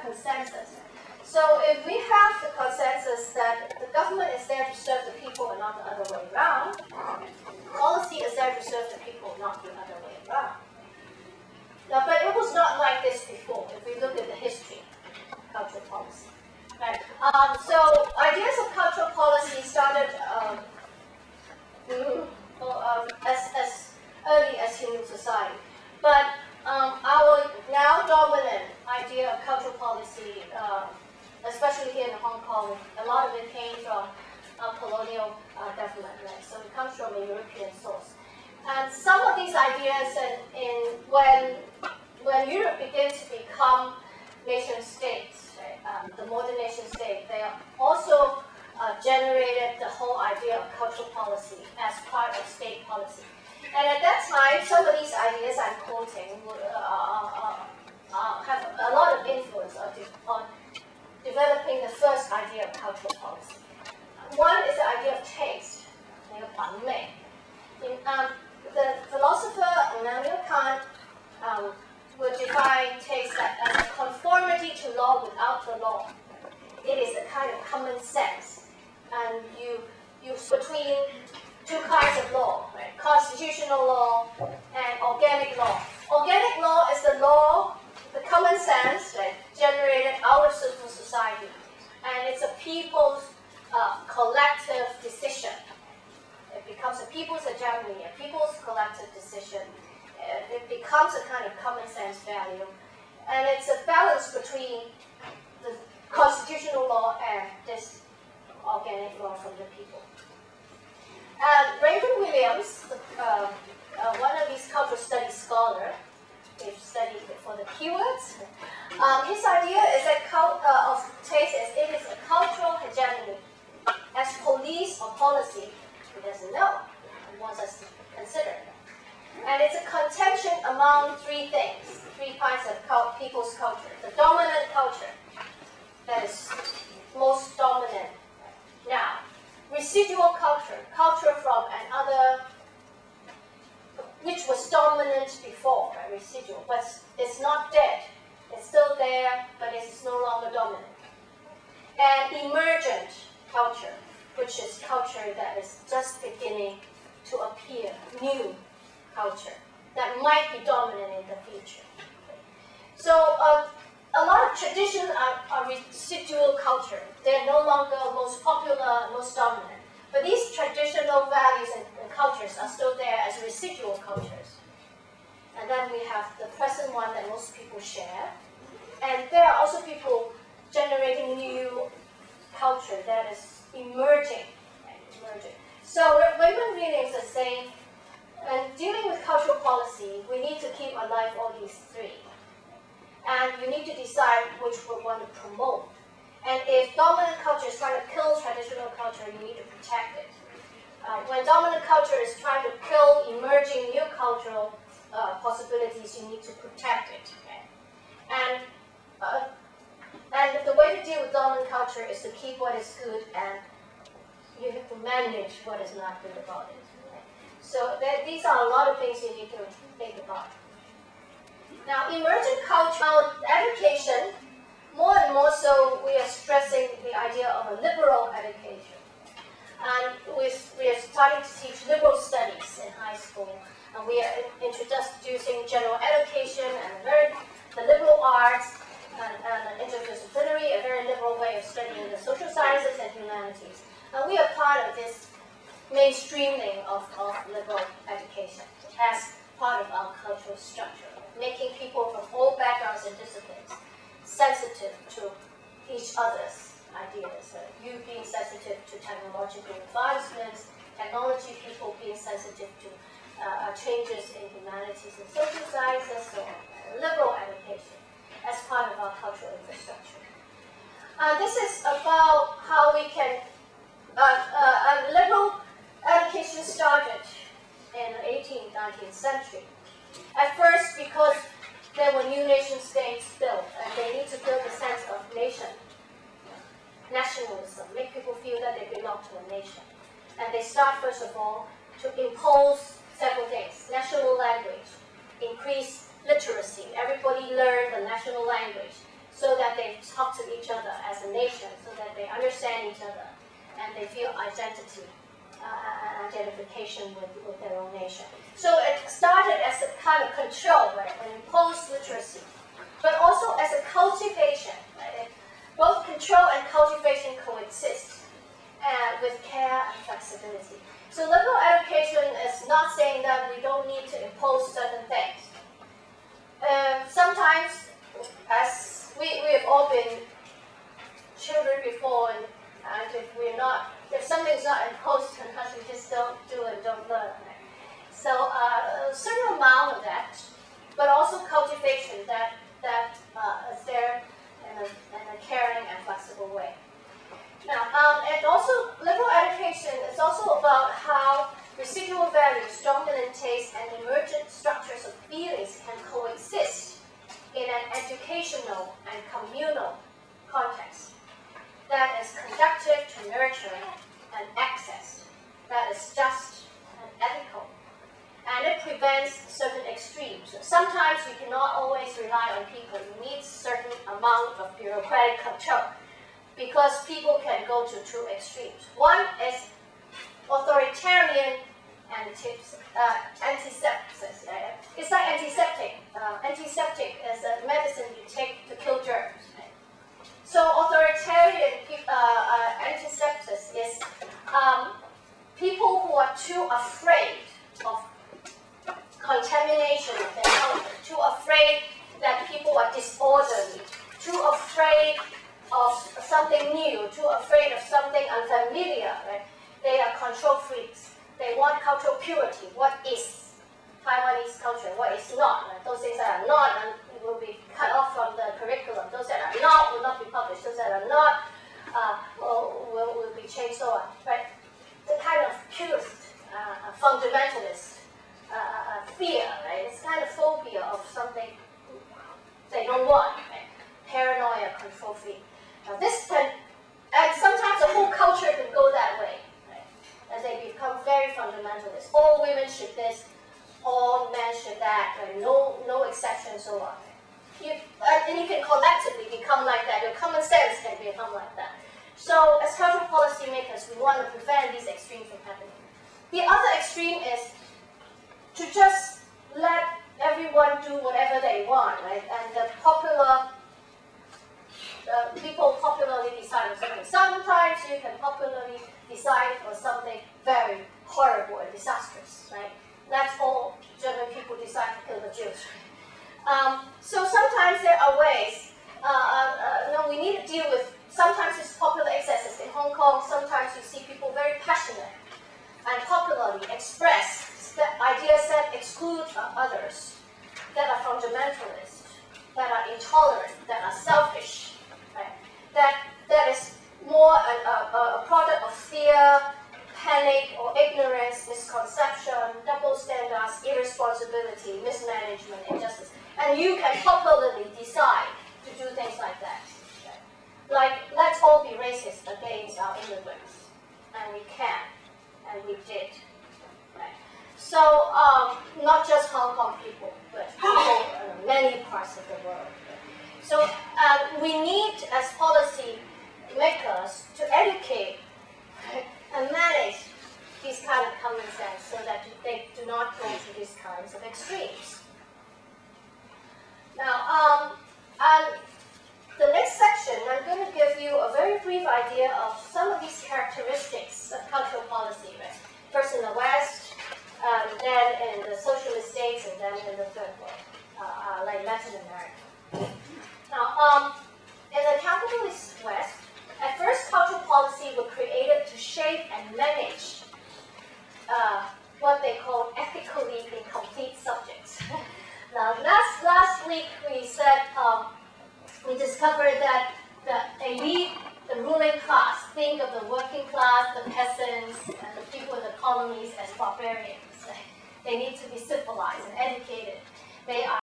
consensus. So if we have the consensus that the government is there to serve the people and not the other way around, policy is there to serve the people, not the other way around. Now, but it was not like this before, if we look at the history of cultural policy. Right? So ideas of cultural policy started as early as human society. But our now dominant idea of cultural policy, especially here in Hong Kong, a lot of it came from colonial government, right? So it comes from a European source. And some of these ideas, when Europe began to become nation states, right? The modern nation state, they also generated the whole idea of cultural policy as part of state policy. And at that time, some of these ideas I'm quoting have a lot of influence on developing the first idea of cultural policy. One is the idea of taste, the philosopher Immanuel Kant would define taste as a conformity to law without the law. It is a kind of common sense, and you between two kinds of law, right? Constitutional law and organic law. Organic law is the law, the common sense, right, generated out of civil society, and it's a people's collective decision. It becomes a people's hegemony, a people's collective decision. It becomes a kind of common sense value, and it's a balance between the constitutional law and this organic law from the people. Raymond Williams, one of these cultural studies scholars, they've studied it for the keywords. His idea is that of taste is it is a cultural hegemony. As police or policy, he doesn't know. He wants us to consider it. And it's a contention among three things, three kinds of people's culture. The dominant culture, that is most dominant now. Residual culture, culture from another, which was dominant before, right? Residual, but it's not dead. It's still there, but it's no longer dominant. And emergent culture, which is culture that is just beginning to appear, new culture, that might be dominant in the future. So a lot of traditions are residual culture. They're no longer most popular, most dominant. But these traditional values and cultures are still there as residual cultures. And then we have the present one that most people share. And there are also people generating new culture that is emerging. So Raymond Williams is saying, and dealing with cultural policy, we need to keep alive all these three. And you need to decide which we want to promote. And if dominant culture is trying to kill traditional culture, you need to protect it. When dominant culture is trying to kill emerging new cultural possibilities, you need to protect it. Okay? And the way to deal with dominant culture is to keep what is good, and you have to manage what is not good about it. Okay? So these are a lot of things you need to think about. Now, emergent cultural education, more and more so, we are stressing the idea of a liberal education. And we are starting to teach liberal studies in high school. And we are introducing general education and the liberal arts and interdisciplinary, a very liberal way of studying the social sciences and humanities. And we are part of this mainstreaming of liberal education as part of our cultural structure, making people from all backgrounds and disciplines sensitive to each other's ideas. You being sensitive to technological advancements, technology people being sensitive to changes in humanities and social sciences, so liberal education as part of our cultural infrastructure. This is about how we can, liberal education started in the 18th, 19th century. At first, because there were new nation states built, and they need to build a sense of nationalism, make people feel that they belong to a nation. And they start, first of all, to impose several things. National language, increase literacy. Everybody learn the national language so that they talk to each other as a nation so that they understand each other and they feel identity, identification with their own nation. So it started as a kind of control, right, an imposed literacy, but also as a cultivation. Right? Both control and cultivation coexist with care and flexibility. So liberal education is not saying that we don't need to impose certain things. Sometimes, as we have all been children before, and if something's not imposed on us, we just don't do it, don't learn. Right? So a certain amount of that, but also cultivation that is there in a caring and flexible way. Now, and also liberal education is also about how residual values, dominant tastes, and emergent structures of feelings can coexist in an educational and communal context that is conducive to nurturing and access, that is just and ethical, and it prevents certain extremes. Sometimes you cannot always rely on people. You need certain amount of bureaucratic control because people can go to two extremes. One is authoritarian antisepsis. It's like antiseptic. Antiseptic is a medicine you take to kill germs. Right? So authoritarian antisepsis is people who are too afraid of contamination of their culture, too afraid that people are disorderly, too afraid of something new, too afraid of something unfamiliar. Right? They are control freaks. They want cultural purity. What is Taiwanese culture? What is not? Right? Those things that are not will be cut off from the curriculum. Those that are not will not be published. Those that are not will be changed. So on. Right? The kind of purist, fundamentalist fear. Right? It's kind of phobia of something they don't want. Right? Paranoia, control freak. Now this can, and sometimes the whole culture can go that way. And they become very fundamentalist. All women should this, all men should that, right? No exceptions, so on. And you can collectively become like that. Your common sense can become like that. So as cultural policymakers, we want to prevent these extremes from happening. The other extreme is to just let everyone do whatever they want, right? And the people popularly decide on something. Sometimes you can popularly decide on something very horrible and disastrous, right? That's all German people decide to kill the Jews. So sometimes there are ways. We need to deal with. Sometimes it's popular excesses in Hong Kong. Sometimes you see people very passionate and popularly express the ideas that exclude others, that are fundamentalist, that are intolerant, that are selfish. Right? That is more a product of fear, panic, or ignorance, misconception, double standards, irresponsibility, mismanagement, injustice. And you can popularly decide to do things like that. Right? Like, let's all be racist against our immigrants. And we can, and we did. Right? So, not just Hong Kong people, but people in many parts of the world. So we need, as policy makers, to educate and manage these kind of common sense so that they do not go to these kinds of extremes. Now, the next section, I'm going to give you a very brief idea of some of these characteristics of cultural policy. Right? First in the West, then in the socialist states, and then in the third world, like Latin America. Now, in the capitalist West, at first cultural policy was created to shape and manage what they call ethically incomplete subjects. Now, last week we said, we discovered that the elite, the ruling class, think of the working class, the peasants, and the people in the colonies as barbarians. They need to be civilized and educated. They are